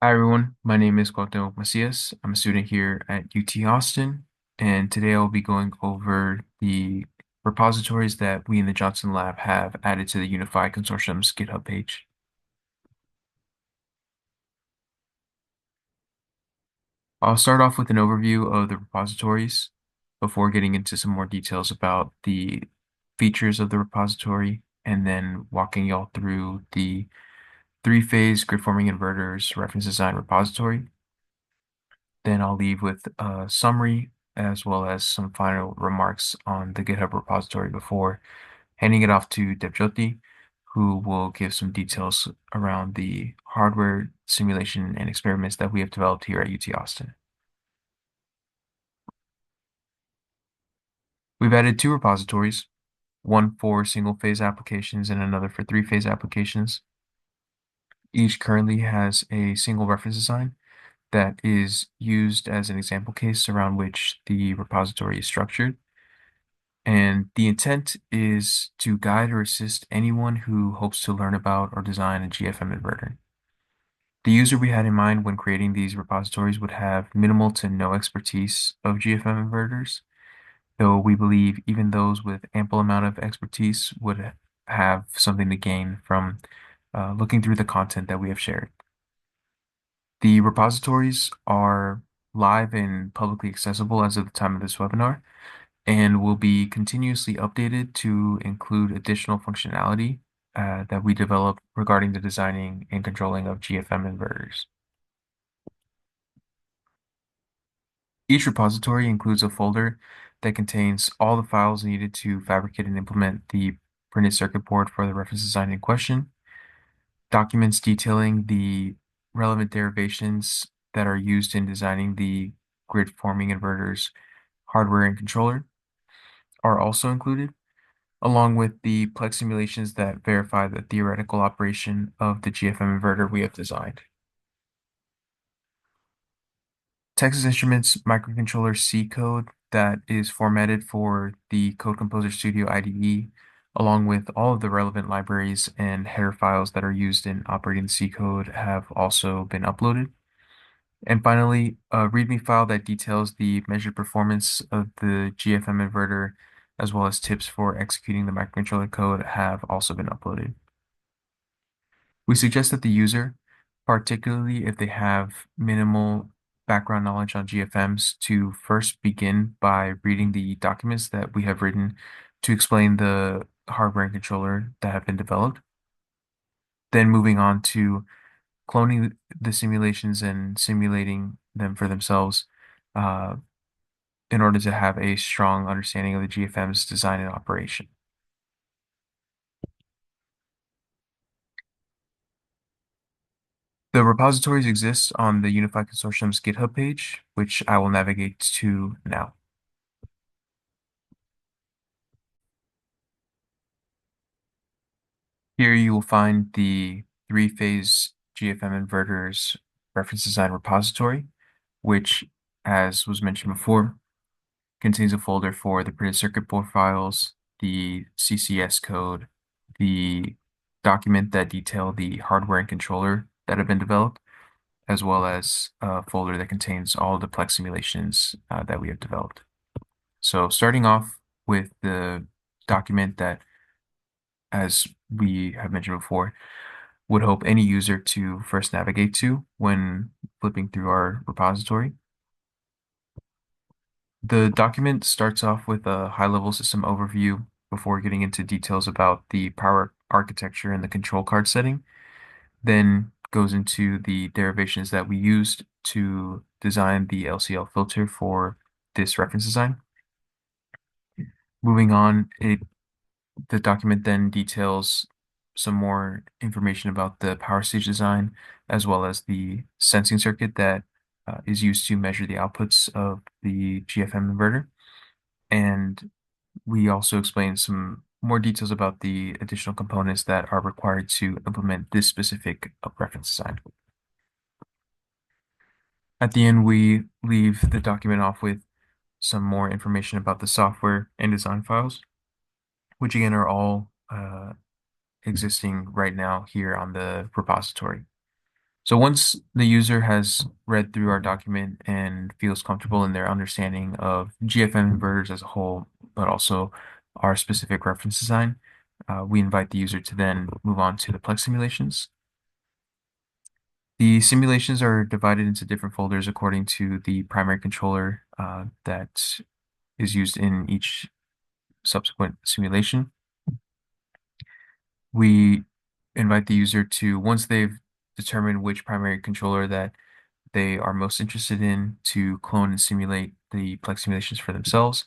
Hi everyone, my name is Cuauhtemoc Macias. I'm a student here at UT Austin, and today I'll be going over the repositories that we in the Johnson Lab have added to the UNIFI Consortium's GitHub page. I'll start off with an overview of the repositories before getting into some more details about the features of the repository, and then walking y'all through the three-phase grid-forming inverters reference design repository. Then I'll leave with a summary as well as some final remarks on the GitHub repository before handing it off to Debjyoti, who will give some details around the hardware simulation and experiments that we have developed here at UT Austin. We've added two repositories, one for single-phase applications and another for three-phase applications. Each currently has a single reference design that is used as an example case around which the repository is structured. And the intent is to guide or assist anyone who hopes to learn about or design a GFM inverter. The user we had in mind when creating these repositories would have minimal to no expertise of GFM inverters, though we believe even those with ample amount of expertise would have something to gain from looking through the content that we have shared. The repositories are live and publicly accessible as of the time of this webinar, and will be continuously updated to include additional functionality that we develop regarding the designing and controlling of GFM inverters. Each repository includes a folder that contains all the files needed to fabricate and implement the printed circuit board for the reference design in question, documents detailing the relevant derivations that are used in designing the grid forming inverters hardware and controller are also included, along with the Plex simulations that verify the theoretical operation of the GFM inverter we have designed. Texas Instruments microcontroller C code that is formatted for the Code Composer Studio IDE, along with all of the relevant libraries and header files that are used in operating C code, have also been uploaded. And finally, a README file that details the measured performance of the GFM inverter, as well as tips for executing the microcontroller code, have also been uploaded. We suggest that the user, particularly if they have minimal background knowledge on GFMs, to first begin by reading the documents that we have written to explain the hardware and controller that have been developed. Then moving on to cloning the simulations and simulating them for themselves uh, in order to have a strong understanding of the GFM's design and operation. The repositories exist on the UNIFI Consortium's GitHub page, which I will navigate to now. Here you will find the three-phase GFM inverters reference design repository, which, as was mentioned before, contains a folder for the printed circuit board files, the CCS code, the document that detail the hardware and controller that have been developed, as well as a folder that contains all the Plex simulations that we have developed. So starting off with the document that, as we have mentioned before, would hope any user to first navigate to when flipping through our repository. The document starts off with a high-level system overview before getting into details about the power architecture and the control card setting, then goes into the derivations that we used to design the LCL filter for this reference design. Moving on, the document then details some more information about the power stage design, as well as the sensing circuit that is used to measure the outputs of the GFM inverter. And we also explain some more details about the additional components that are required to implement this specific reference design. At the end, we leave the document off with some more information about the software and design files, which again are all existing right now here on the repository. So once the user has read through our document and feels comfortable in their understanding of GFM inverters as a whole, but also our specific reference design, we invite the user to then move on to the Plex simulations. The simulations are divided into different folders according to the primary controller that is used in each subsequent simulation. We invite the user to, once they've determined which primary controller that they are most interested in, to clone and simulate the Plex simulations for themselves,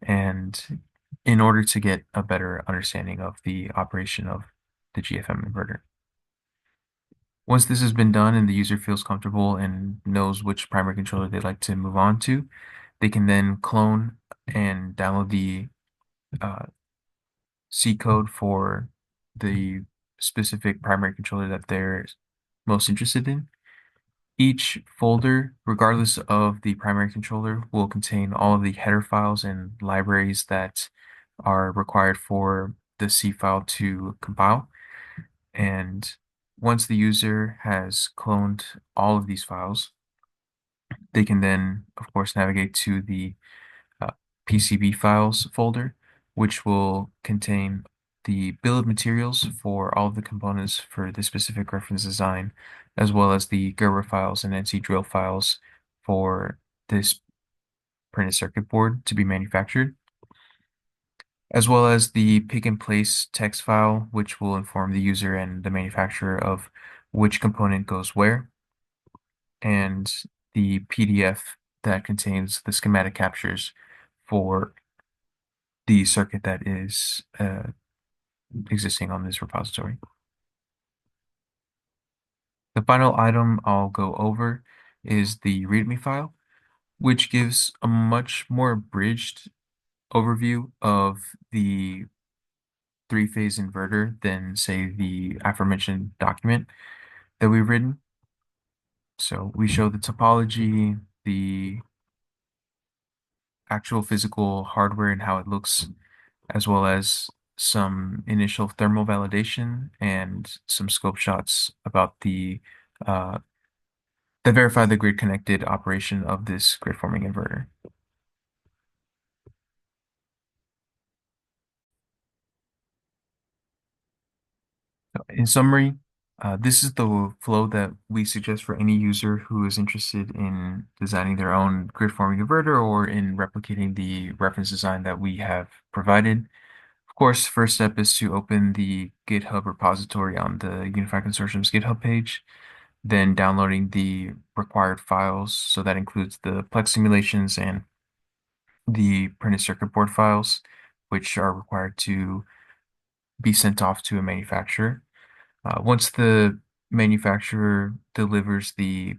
and in order to get a better understanding of the operation of the GFM inverter. Once this has been done and the user feels comfortable and knows which primary controller they'd like to move on to, they can then clone and download the C code for the specific primary controller that they're most interested in. Each folder, regardless of the primary controller, will contain all of the header files and libraries that are required for the C file to compile. And once the user has cloned all of these files, they can then, of course, navigate to the uh, PCB files folder, which will contain the bill of materials for all of the components for the specific reference design, as well as the Gerber files and NC drill files for this printed circuit board to be manufactured, as well as the pick and place text file, which will inform the user and the manufacturer of which component goes where, and the PDF that contains the schematic captures for the circuit that is existing on this repository. The final item I'll go over is the README file, which gives a much more abridged overview of the three-phase inverter than, say, the aforementioned document that we've written. So we show the topology, the actual physical hardware and how it looks, as well as some initial thermal validation and some scope shots about uh, that verify the grid connected operation of this grid forming inverter. In summary, this is the flow that we suggest for any user who is interested in designing their own grid forming inverter or in replicating the reference design that we have provided. Of course, first step is to open the GitHub repository on the UNIFI Consortium's GitHub page, then downloading the required files. So that includes the Plex simulations and the printed circuit board files, which are required to be sent off to a manufacturer. Once the manufacturer delivers the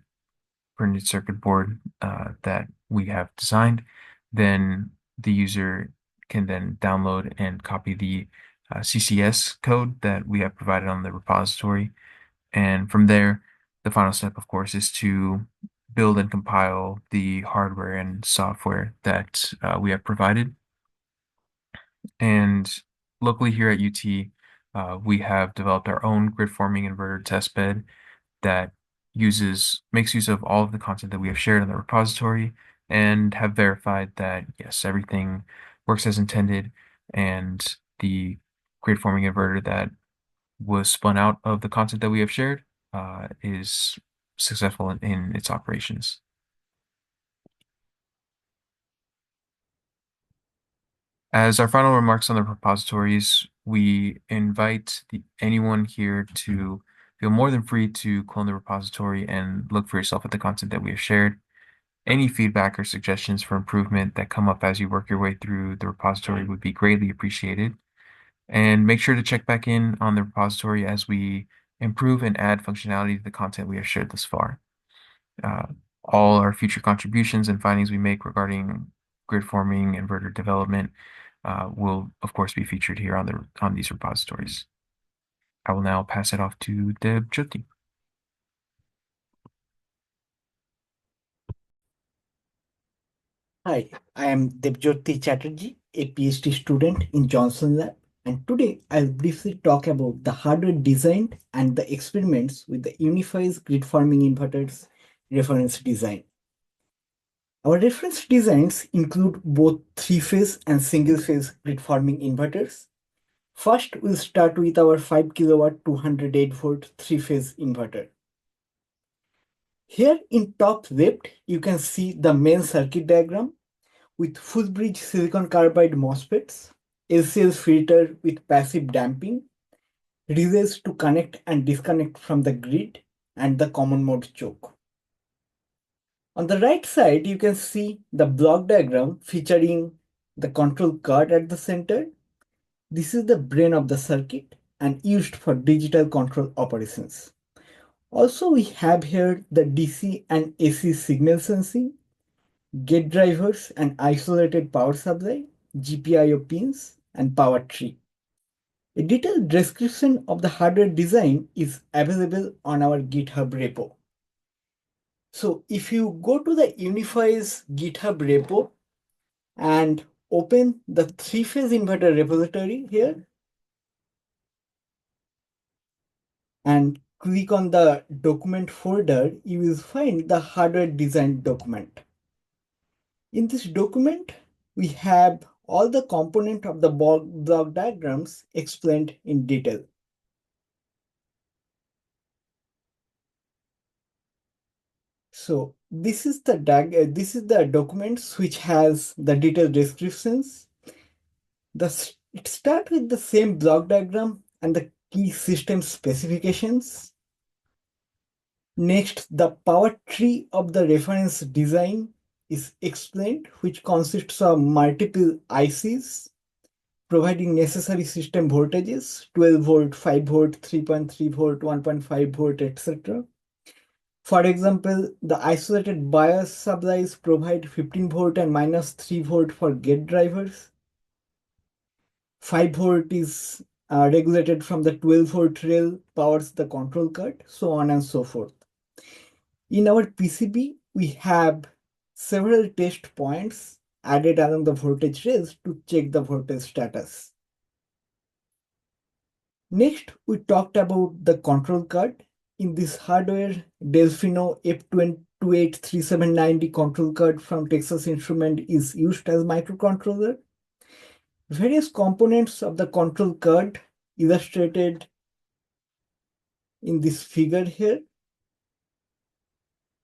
printed circuit board that we have designed, then the user can then download and copy the CCS code that we have provided on the repository. And from there, the final step, of course, is to build and compile the hardware and software that we have provided. And locally here at UT, we have developed our own grid forming inverter testbed that makes use of all of the content that we have shared in the repository and have verified that yes, everything works as intended, and the grid forming inverter that was spun out of the content that we have shared is successful in its operations. As our final remarks on the repositories, we invite anyone here to feel more than free to clone the repository and look for yourself at the content that we have shared. Any feedback or suggestions for improvement that come up as you work your way through the repository would be greatly appreciated. And make sure to check back in on the repository as we improve and add functionality to the content we have shared thus far. Uh, all our future contributions and findings we make regarding grid forming, inverter development will, of course, be featured here on these repositories. I will now pass it off to Debjyoti. Hi, I am Debjyoti Chatterjee, a PhD student in Johnson Lab. and today I'll briefly talk about the hardware design and the experiments with the UNIFI's grid farming inverters reference design. Our reference designs include both three-phase and single-phase grid farming inverters. First, we'll start with our 5 kilowatt 208 volt three-phase inverter. Here in top left, you can see the main circuit diagram with full bridge silicon carbide MOSFETs, LCL filter with passive damping, relays to connect and disconnect from the grid, and the common mode choke. On the right side, you can see the block diagram featuring the control card at the center. This is the brain of the circuit and used for digital control operations. Also, we have here the DC and AC signal sensing, gate drivers and isolated power supply, GPIO pins, and power tree. A detailed description of the hardware design is available on our GitHub repo. So if you go to the UNIFI's GitHub repo and open the three-phase inverter repository here and click on the document folder, you will find the hardware design document. In this document, we have all the component of the block diagrams explained in detail. So this is the documents which has the detailed descriptions. It starts with the same block diagram and the key system specifications. Next, the power tree of the reference design is explained, which consists of multiple ICs providing necessary system voltages 12 volt, 5 volt, 3.3 volt, 1.5 volt, etc. For example, the isolated bias supplies provide 15 volt and minus 3 volt for gate drivers. 5 volt is regulated from the 12 volt rail, powers the control card, so on and so forth. In our PCB, we have several test points added along the voltage rails to check the voltage status. Next, we talked about the control card. In this hardware, Delfino F28370 control card from Texas Instrument is used as microcontroller. Various components of the control card illustrated in this figure here.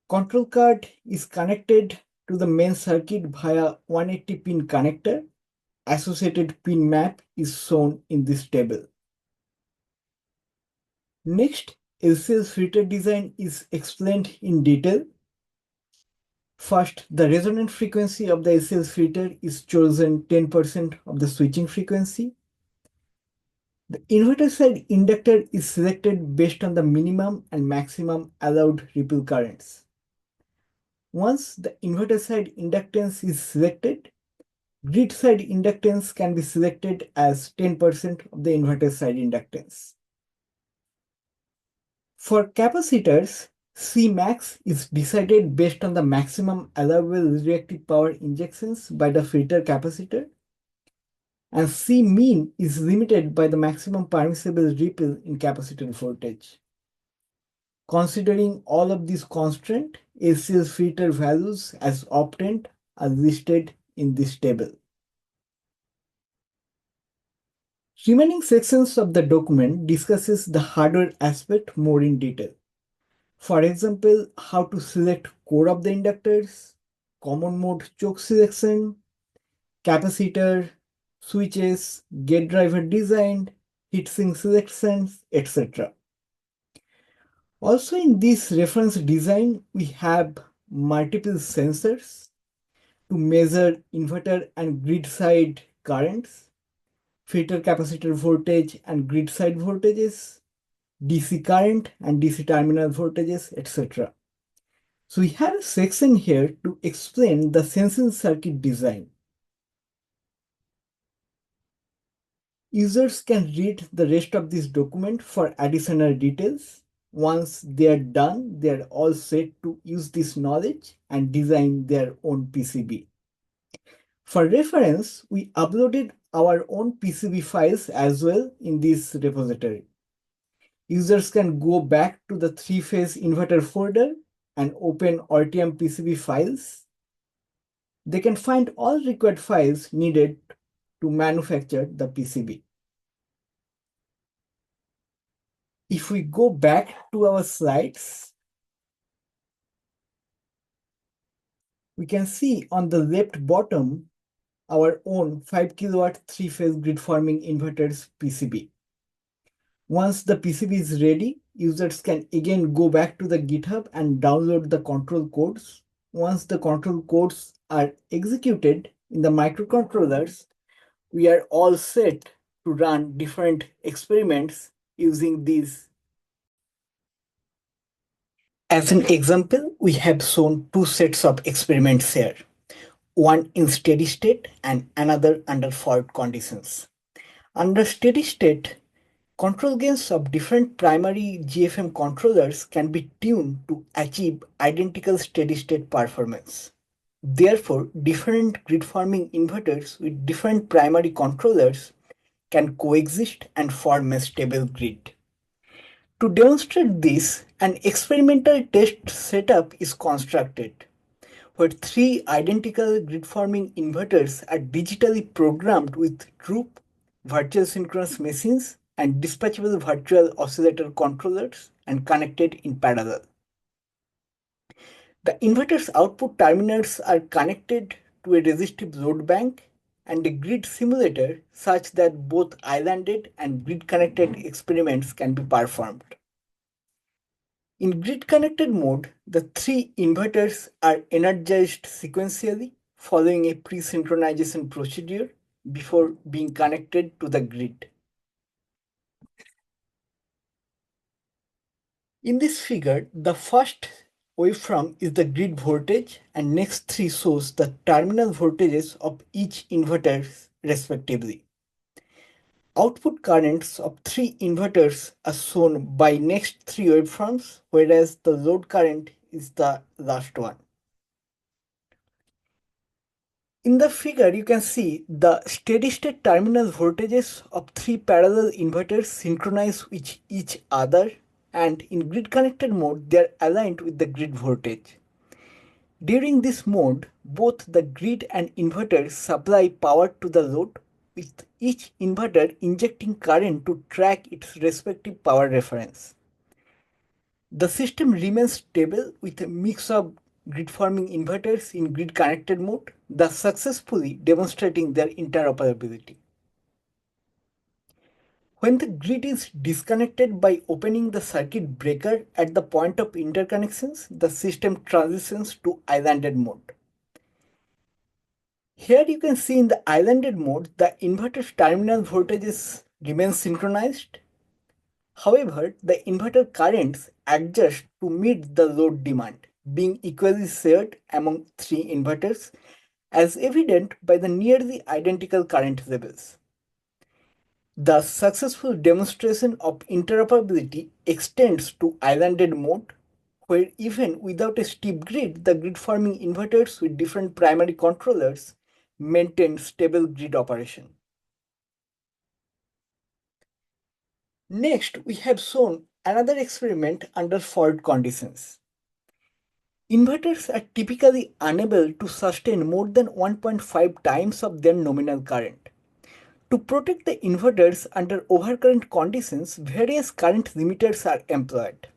Control card is connected to the main circuit via 180 pin connector. Associated pin map is shown in this table. Next, LCL filter design is explained in detail. First, the resonant frequency of the LCL filter is chosen 10% of the switching frequency. The inverter side inductor is selected based on the minimum and maximum allowed ripple currents. Once the inverter side inductance is selected, grid side inductance can be selected as 10% of the inverter side inductance. For capacitors, Cmax is decided based on the maximum allowable reactive power injections by the filter capacitor, and Cmin is limited by the maximum permissible ripple in capacitor voltage. Considering all of these constraints, LCL filter values as obtained are listed in this table. Remaining sections of the document discusses the hardware aspect more in detail. For example, how to select core of the inductors, common mode choke selection, capacitor, switches, gate driver design, heatsink selections, etc. Also in this reference design, we have multiple sensors to measure inverter and grid side currents, filter capacitor voltage and grid side voltages, DC current and DC terminal voltages, etc. So we have a section here to explain the sensing circuit design. Users can read the rest of this document for additional details. Once they are done, they are all set to use this knowledge and design their own PCB. For reference, we uploaded our own PCB files as well in this repository. Users can go back to the three-phase inverter folder and open RTM PCB files. They can find all required files needed to manufacture the PCB. If we go back to our slides, we can see on the left bottom our own 5 kilowatt three-phase grid forming inverters PCB. Once the PCB is ready, users can again go back to the GitHub and download the control codes. Once the control codes are executed in the microcontrollers, we are all set to run different experiments using these. As an example, we have shown two sets of experiments here, one in steady state and another under fault conditions. Under steady state, control gains of different primary GFM controllers can be tuned to achieve identical steady state performance. Therefore, different grid forming inverters with different primary controllers can coexist and form a stable grid. To demonstrate this, an experimental test setup is constructed, where three identical grid-forming inverters are digitally programmed with Droop, virtual synchronous machines, and dispatchable virtual oscillator controllers and connected in parallel. The inverter's output terminals are connected to a resistive load bank and a grid simulator such that both islanded and grid-connected experiments can be performed. In grid-connected mode, the three inverters are energized sequentially following a pre-synchronization procedure before being connected to the grid. In this figure, the first waveform is the grid voltage and next three shows the terminal voltages of each inverter respectively. Output currents of three inverters are shown by next three waveforms, whereas the load current is the last one. In the figure, you can see the steady-state terminal voltages of three parallel inverters synchronize with each other, and in grid-connected mode, they are aligned with the grid voltage. During this mode, both the grid and inverter supply power to the load, with each inverter injecting current to track its respective power reference. The system remains stable with a mix of grid-forming inverters in grid-connected mode, thus successfully demonstrating their interoperability. When the grid is disconnected by opening the circuit breaker at the point of interconnections, the system transitions to islanded mode. Here you can see in the islanded mode, the inverter's terminal voltages remain synchronized. However, the inverter currents adjust to meet the load demand, being equally shared among three inverters, as evident by the nearly identical current levels. The successful demonstration of interoperability extends to islanded mode, where even without a steep grid, the grid-forming inverters with different primary controllers maintain stable grid operation. Next, we have shown another experiment under fault conditions. Inverters are typically unable to sustain more than 1.5 times of their nominal current. To protect the inverters under overcurrent conditions, various current limiters are employed.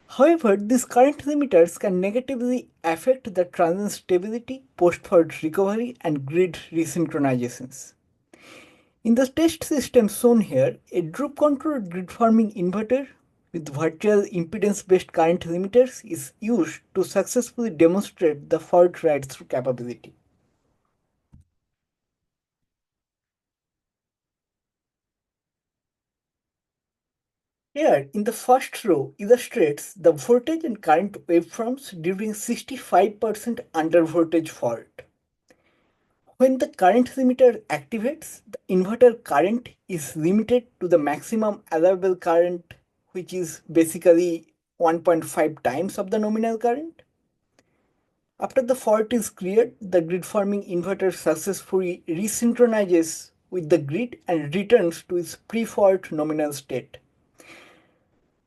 However, these current limiters can negatively affect the transient stability, post-fault recovery, and grid resynchronizations. In the test system shown here, a droop-controlled grid-forming inverter with virtual impedance-based current limiters is used to successfully demonstrate the fault ride-through capability. Here, in the first row, illustrates the voltage and current waveforms during 65% under voltage fault. When the current limiter activates, the inverter current is limited to the maximum allowable current, which is basically 1.5 times of the nominal current. After the fault is cleared, the grid forming inverter successfully resynchronizes with the grid and returns to its pre-fault nominal state.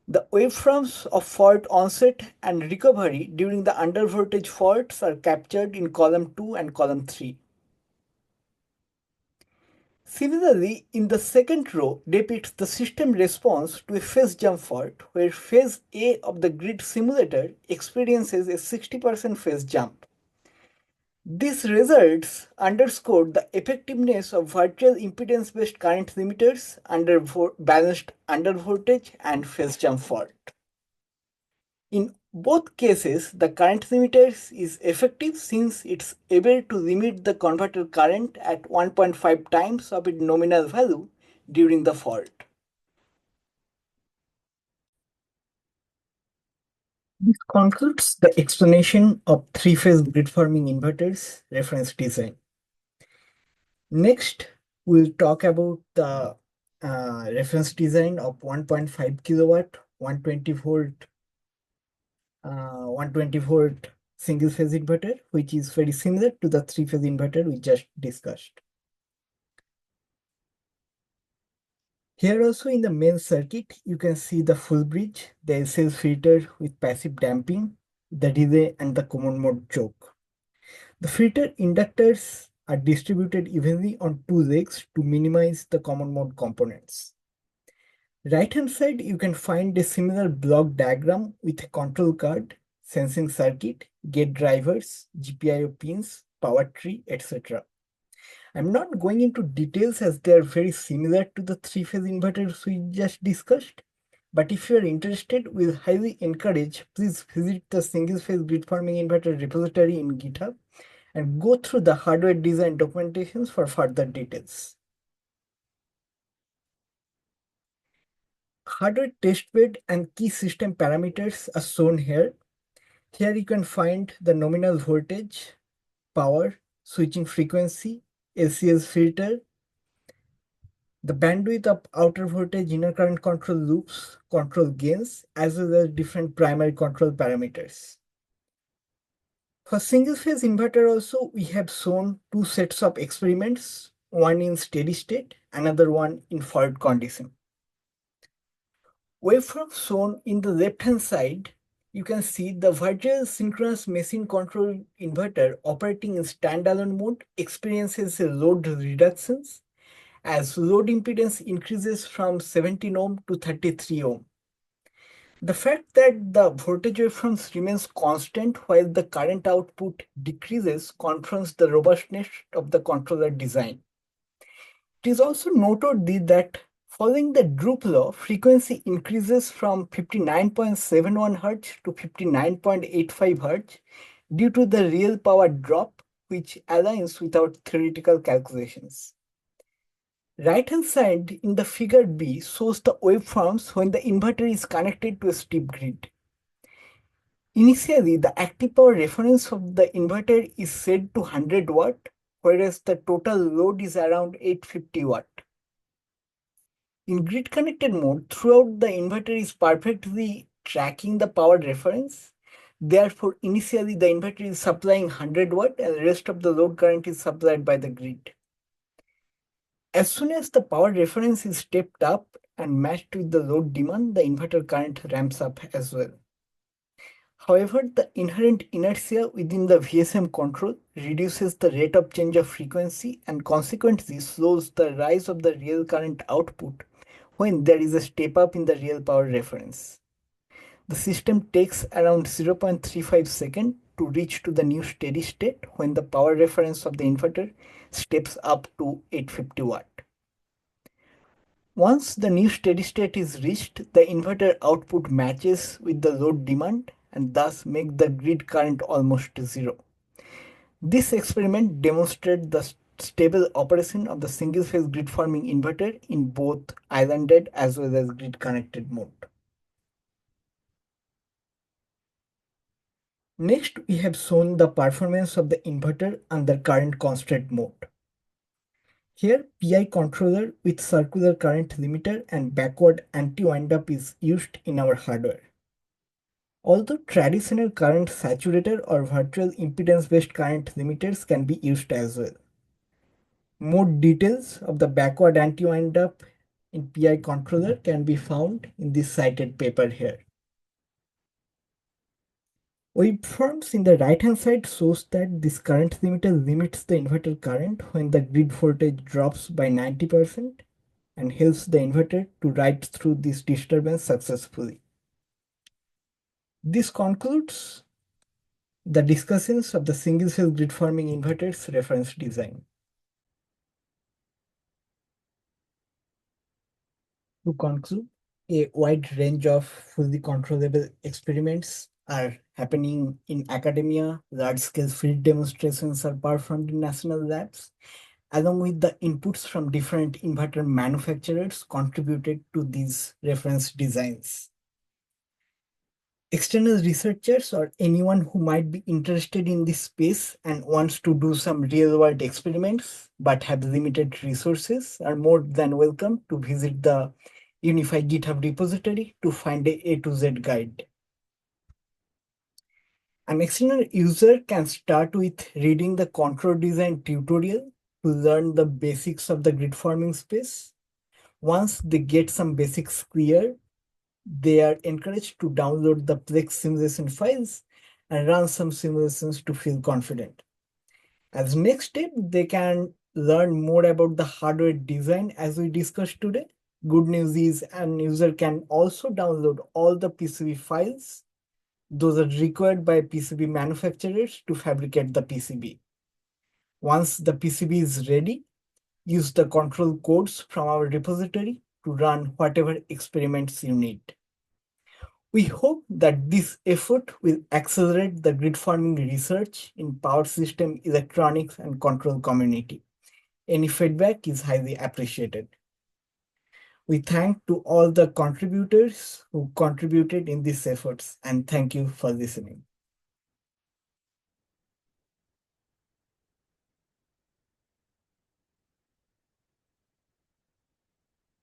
The waveforms of fault onset and recovery during the undervoltage faults are captured in column 2 and column 3. Similarly, in the second row depicts the system response to a phase jump fault where phase A of the grid simulator experiences a 60% phase jump. These results underscore the effectiveness of virtual impedance-based current limiters under balanced undervoltage and phase jump fault. In both cases, the current limiter is effective since it's able to limit the converter current at 1.5 times of its nominal value during the fault. This concludes the explanation of three-phase grid-forming inverters reference design. Next, we'll talk about the reference design of 1.5 kilowatt, 120 volt 120 volt single phase inverter, which is very similar to the three phase inverter we just discussed. Here also in the main circuit, you can see the full bridge, the LCS filter with passive damping, the relay and the common mode choke. The filter inductors are distributed evenly on two legs to minimize the common mode components. Right hand side, you can find a similar block diagram with a control card, sensing circuit, gate drivers, GPIO pins, power tree, etc. I'm not going into details as they are very similar to the three-phase inverters we just discussed. But if you are interested, we'll highly encourage, please visit the single-phase grid-forming inverter repository in Github and go through the hardware design documentations for further details. Hardware testbed and key system parameters are shown here. Here you can find the nominal voltage, power, switching frequency, LCS filter, the bandwidth of outer voltage inner current control loops, control gains, as well as different primary control parameters. For single phase inverter also, we have shown two sets of experiments, one in steady state, another one in fault condition. Waveform shown in the left-hand side, you can see the virtual synchronous machine control inverter operating in standalone mode experiences a load reductions as load impedance increases from 17 ohm to 33 ohm. The fact that the voltage waveforms remains constant while the current output decreases confirms the robustness of the controller design. It is also noteworthy that following the Drup law, frequency increases from 59.71 Hz to 59.85 Hz due to the real power drop, which aligns with our theoretical calculations. Right-hand side in the figure B shows the waveforms when the inverter is connected to a steep grid. Initially, the active power reference of the inverter is set to 100 watt, whereas the total load is around 850 watt. In grid connected mode, throughout the inverter is perfectly tracking the power reference. Therefore, initially the inverter is supplying 100 watt and the rest of the load current is supplied by the grid. As soon as the power reference is stepped up and matched with the load demand, the inverter current ramps up as well. However, the inherent inertia within the VSM control reduces the rate of change of frequency and consequently slows the rise of the real current output when there is a step up in the real power reference. The system takes around 0.35 seconds to reach to the new steady state when the power reference of the inverter steps up to 850 watt. Once the new steady state is reached, the inverter output matches with the load demand and thus make the grid current almost zero. This experiment demonstrates the stable operation of the single-phase grid-forming inverter in both islanded as well as grid-connected mode. Next, we have shown the performance of the inverter under current constraint mode. Here, PI controller with circular current limiter and backward anti-windup is used in our hardware. Although traditional current saturator or virtual impedance-based current limiters can be used as well. More details of the backward anti-wind-up in PI controller can be found in this cited paper here. Waveforms in the right-hand side shows that this current limiter limits the inverter current when the grid voltage drops by 90% and helps the inverter to ride through this disturbance successfully. This concludes the discussions of the single-cell grid-forming inverter's reference design. To conclude, a wide range of fully controllable experiments are happening in academia. Large-scale field demonstrations are performed in national labs, along with the inputs from different inverter manufacturers contributed to these reference designs. External researchers or anyone who might be interested in this space and wants to do some real world experiments but have limited resources are more than welcome to visit the UNIFI GitHub repository to find a A to Z guide. An external user can start with reading the control design tutorial to learn the basics of the grid forming space. Once they get some basics clear, they are encouraged to download the Plex simulation files and run some simulations to feel confident. As next step, they can learn more about the hardware design as we discussed today. Good news is an user can also download all the PCB files. Those are required by PCB manufacturers to fabricate the PCB. Once the PCB is ready, use the control codes from our repository to run whatever experiments you need. We hope that this effort will accelerate the grid forming research in power system, electronics, and control community. Any feedback is highly appreciated. We thank to all the contributors who contributed in these efforts and thank you for listening.